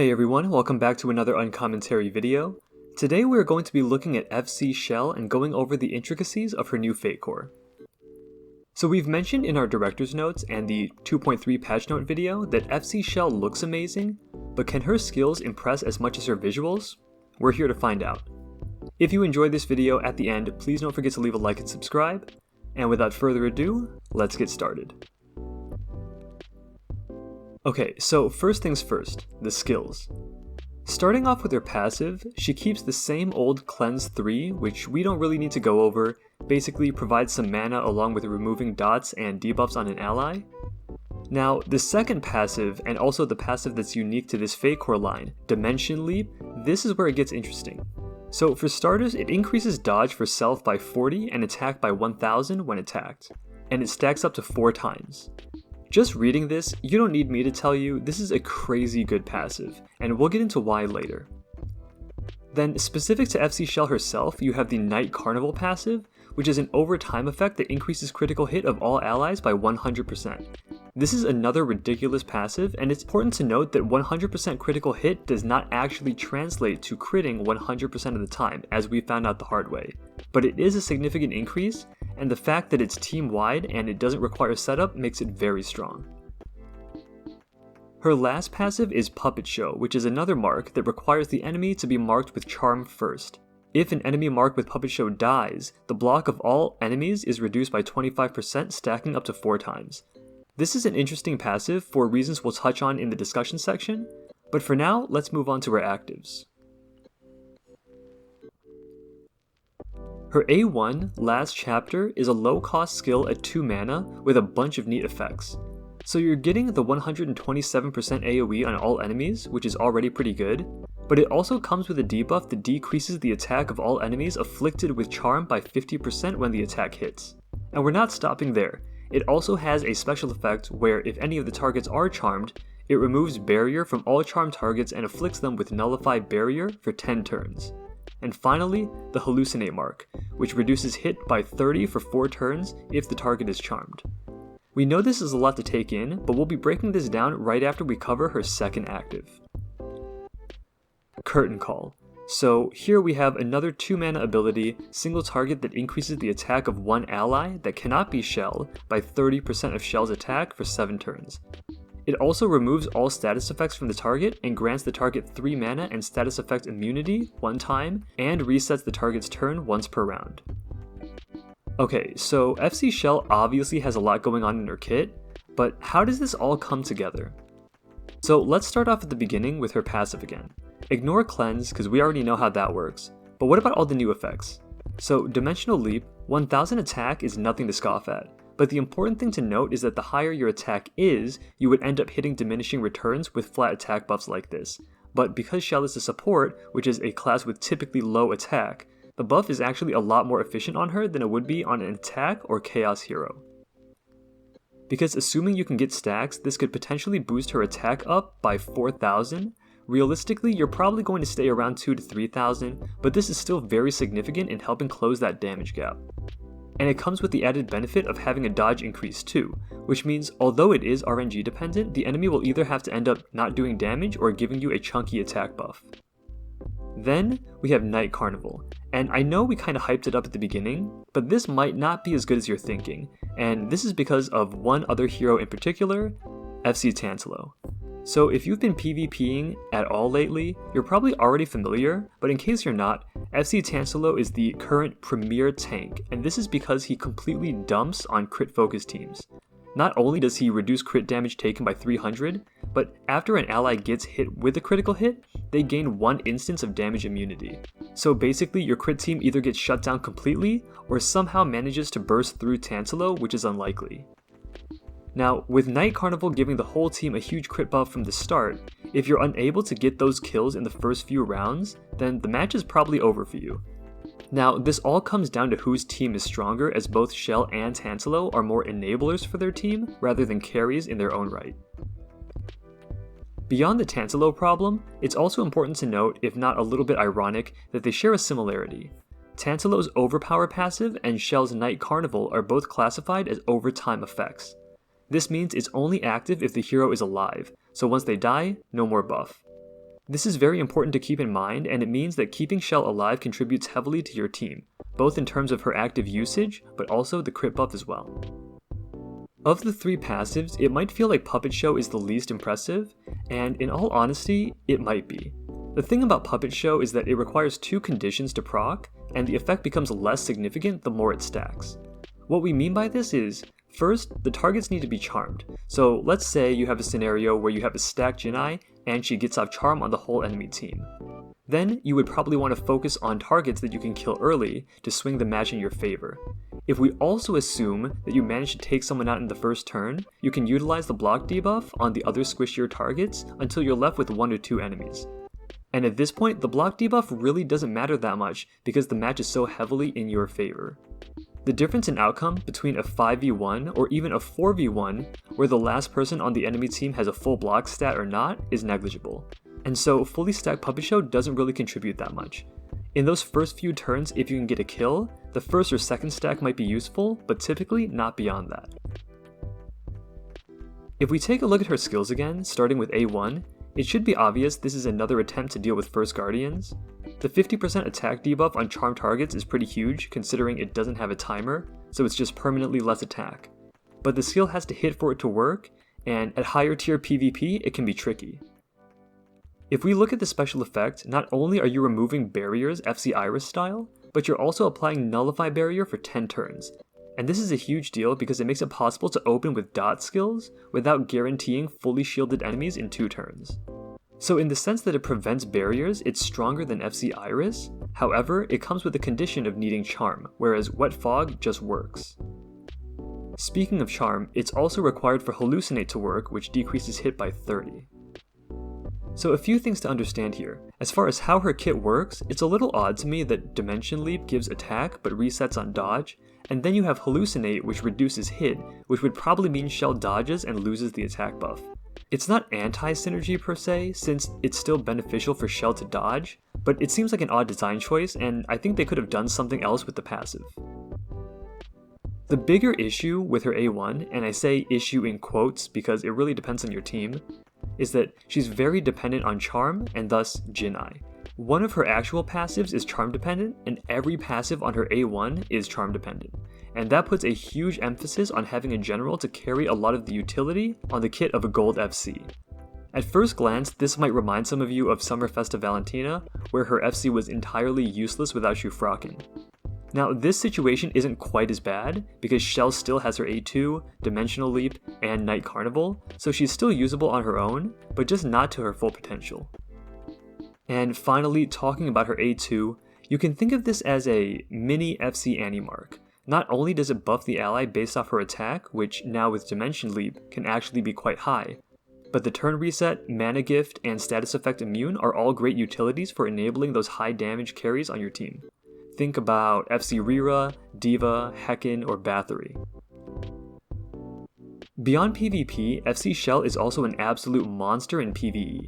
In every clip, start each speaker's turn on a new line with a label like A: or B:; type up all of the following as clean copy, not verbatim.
A: Hey everyone, welcome back to another uncommentary video. Today we are going to be looking at FC Shell and going over the intricacies of her new Fate Core. So we've mentioned in our director's notes and the 2.3 patch note video that FC Shell looks amazing, but can her skills impress as much as her visuals? We're here to find out. If you enjoyed this video at the end, please don't forget to leave a like and subscribe, and without further ado, let's get started. Okay, so first things first, the skills. Starting off with her passive, she keeps the same old Cleanse 3, which we don't really need to go over, basically provides some mana along with removing dots and debuffs on an ally. Now, the second passive, and also the passive that's unique to this Fate Core line, Dimension Leap, this is where it gets interesting. So for starters, it increases dodge for self by 40 and attack by 1000 when attacked, and it stacks up to 4 times. Just reading this, you don't need me to tell you, this is a crazy good passive, and we'll get into why later. Then, specific to FC Shell herself, you have the Night Carnival passive, which is an overtime effect that increases critical hit of all allies by 100%. This is another ridiculous passive, and it's important to note that 100% critical hit does not actually translate to critting 100% of the time, as we found out the hard way. But it is a significant increase, and the fact that it's team-wide and it doesn't require setup makes it very strong. Her last passive is Puppet Show, which is another mark that requires the enemy to be marked with Charm first. If an enemy marked with Puppet Show dies, the block of all enemies is reduced by 25%, stacking up to 4 times. This is an interesting passive for reasons we'll touch on in the discussion section, but for now, let's move on to her actives. Her A1, Last Chapter, is a low-cost skill at 2 mana with a bunch of neat effects. So you're getting the 127% AoE on all enemies, which is already pretty good, but it also comes with a debuff that decreases the attack of all enemies afflicted with Charm by 50% when the attack hits. And we're not stopping there. It also has a special effect where if any of the targets are charmed, it removes Barrier from all charmed targets and afflicts them with Nullified Barrier for 10 turns. And finally, the Hallucinate mark, which reduces hit by 30 for 4 turns if the target is charmed. We know this is a lot to take in, but we'll be breaking this down right after we cover her second active. Curtain Call. So here we have another 2 mana ability, single target that increases the attack of one ally that cannot be Shell by 30% of Shell's attack for 7 turns. It also removes all status effects from the target and grants the target 3 mana and status effect immunity 1 time, and resets the target's turn once per round. Okay, so FC Shell obviously has a lot going on in her kit, but how does this all come together? So let's start off at the beginning with her passive again. Ignore Cleanse because we already know how that works, but what about all the new effects? So Dimensional Leap, 1000 attack is nothing to scoff at, but the important thing to note is that the higher your attack is, you would end up hitting diminishing returns with flat attack buffs like this. But because Shell is a support, which is a class with typically low attack, the buff is actually a lot more efficient on her than it would be on an attack or chaos hero. Because assuming you can get stacks, this could potentially boost her attack up by 4000. Realistically, you're probably going to stay around 2 to 3000, but this is still very significant in helping close that damage gap. And it comes with the added benefit of having a dodge increase too, which means although it is RNG dependent, the enemy will either have to end up not doing damage or giving you a chunky attack buff. Then we have Night Carnival, and I know we kinda hyped it up at the beginning, but this might not be as good as you're thinking, and this is because of one other hero in particular, FC Tantalo. So if you've been PvPing at all lately, you're probably already familiar, but in case you're not, FC Tantalo is the current premier tank, and this is because he completely dumps on crit focused teams. Not only does he reduce crit damage taken by 300, but after an ally gets hit with a critical hit, they gain 1 instance of damage immunity. So basically your crit team either gets shut down completely, or somehow manages to burst through Tantalo, which is unlikely. Now, with Night Carnival giving the whole team a huge crit buff from the start, if you're unable to get those kills in the first few rounds, then the match is probably over for you. Now, this all comes down to whose team is stronger, as both Shell and Tantalo are more enablers for their team rather than carries in their own right. Beyond the Tantalo problem, it's also important to note, if not a little bit ironic, that they share a similarity. Tantalo's Overpower passive and Shell's Night Carnival are both classified as overtime effects. This means it's only active if the hero is alive, so once they die, no more buff. This is very important to keep in mind, and it means that keeping Shell alive contributes heavily to your team, both in terms of her active usage, but also the crit buff as well. Of the 3 passives, it might feel like Puppet Show is the least impressive, and in all honesty, it might be. The thing about Puppet Show is that it requires 2 conditions to proc, and the effect becomes less significant the more it stacks. What we mean by this is, first, the targets need to be charmed. So let's say you have a scenario where you have a stacked Jinai, and she gets off charm on the whole enemy team. Then you would probably want to focus on targets that you can kill early to swing the match in your favor. If we also assume that you manage to take someone out in the first turn, you can utilize the block debuff on the other squishier targets until you're left with 1 or 2 enemies. And at this point, the block debuff really doesn't matter that much because the match is so heavily in your favor. The difference in outcome between a 5v1 or even a 4v1, where the last person on the enemy team has a full block stat or not, is negligible. And so fully stacked Puppet Show doesn't really contribute that much. In those first few turns, if you can get a kill, the first or second stack might be useful, but typically not beyond that. If we take a look at her skills again, starting with A1, it should be obvious this is another attempt to deal with First Guardians. The 50% attack debuff on charmed targets is pretty huge considering it doesn't have a timer, so it's just permanently less attack. But the skill has to hit for it to work, and at higher tier PvP it can be tricky. If we look at the special effect, not only are you removing barriers FC Iris style, but you're also applying Nullify Barrier for 10 turns. And this is a huge deal because it makes it possible to open with dot skills without guaranteeing fully shielded enemies in 2 turns. So in the sense that it prevents barriers, it's stronger than FC Iris, however, it comes with the condition of needing Charm, whereas Wet Fog just works. Speaking of Charm, it's also required for Hallucinate to work, which decreases hit by 30. So a few things to understand here. As far as how her kit works, it's a little odd to me that Dimension Leap gives attack but resets on dodge, and then you have Hallucinate which reduces hit, which would probably mean Shell dodges and loses the attack buff. It's not anti-synergy per se, since it's still beneficial for Shell to dodge, but it seems like an odd design choice, and I think they could have done something else with the passive. The bigger issue with her A1, and I say issue in quotes because it really depends on your team, is that she's very dependent on Charm and thus Jinai. One of her actual passives is Charm dependent, and every passive on her A1 is Charm dependent. And that puts a huge emphasis on having a general to carry a lot of the utility on the kit of a gold FC. At first glance, this might remind some of you of Summerfesta Valentina, where her FC was entirely useless without you frocking. Now, this situation isn't quite as bad, because Shell still has her A2, Dimensional Leap, and Night Carnival, so she's still usable on her own, but just not to her full potential. And finally, talking about her A2, you can think of this as a mini FC Animark. Not only does it buff the ally based off her attack, which now with Dimension Leap can actually be quite high, but the turn reset, mana gift, and status effect immune are all great utilities for enabling those high damage carries on your team. Think about FC Rira, Diva, Hecken, or Bathory. Beyond PvP, FC Shell is also an absolute monster in PvE,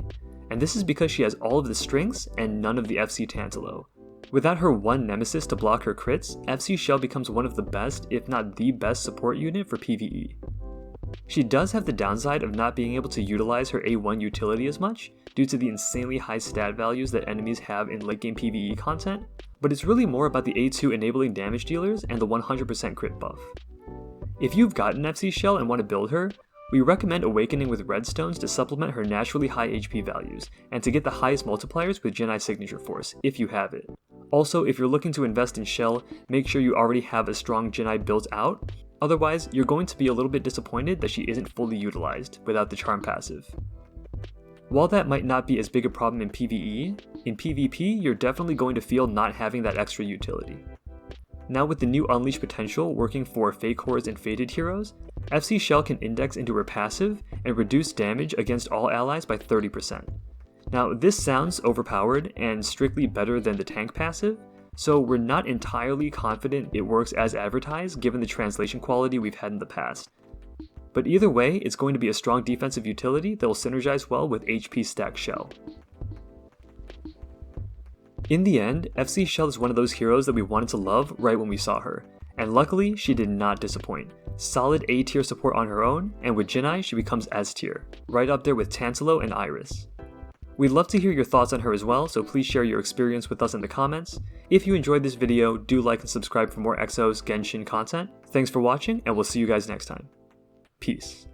A: and this is because she has all of the strengths and none of the FC Tantalo. Without her one nemesis to block her crits, FC Shell becomes one of the best, if not the best support unit for PvE. She does have the downside of not being able to utilize her A1 utility as much, due to the insanely high stat values that enemies have in late game PvE content, but it's really more about the A2 enabling damage dealers and the 100% crit buff. If you've got an FC Shell and want to build her, we recommend Awakening with Redstones to supplement her naturally high HP values, and to get the highest multipliers with Jinai Signature Force, if you have it. Also, if you're looking to invest in Shell, make sure you already have a strong Jinai built out, otherwise you're going to be a little bit disappointed that she isn't fully utilized without the Charm passive. While that might not be as big a problem in PvE, in PvP you're definitely going to feel not having that extra utility. Now with the new Unleash potential working for Fake Horrors and Fated heroes, FC Shell can index into her passive and reduce damage against all allies by 30%. Now this sounds overpowered and strictly better than the tank passive, so we're not entirely confident it works as advertised given the translation quality we've had in the past. But either way, it's going to be a strong defensive utility that will synergize well with HP stacked Shell. In the end, FC Shell is one of those heroes that we wanted to love right when we saw her, and luckily she did not disappoint. Solid A tier support on her own, and with Jinai she becomes S tier, right up there with Tantalo and Iris. We'd love to hear your thoughts on her as well, so please share your experience with us in the comments. If you enjoyed this video, do like and subscribe for more Exos Genshin content. Thanks for watching, and we'll see you guys next time. Peace.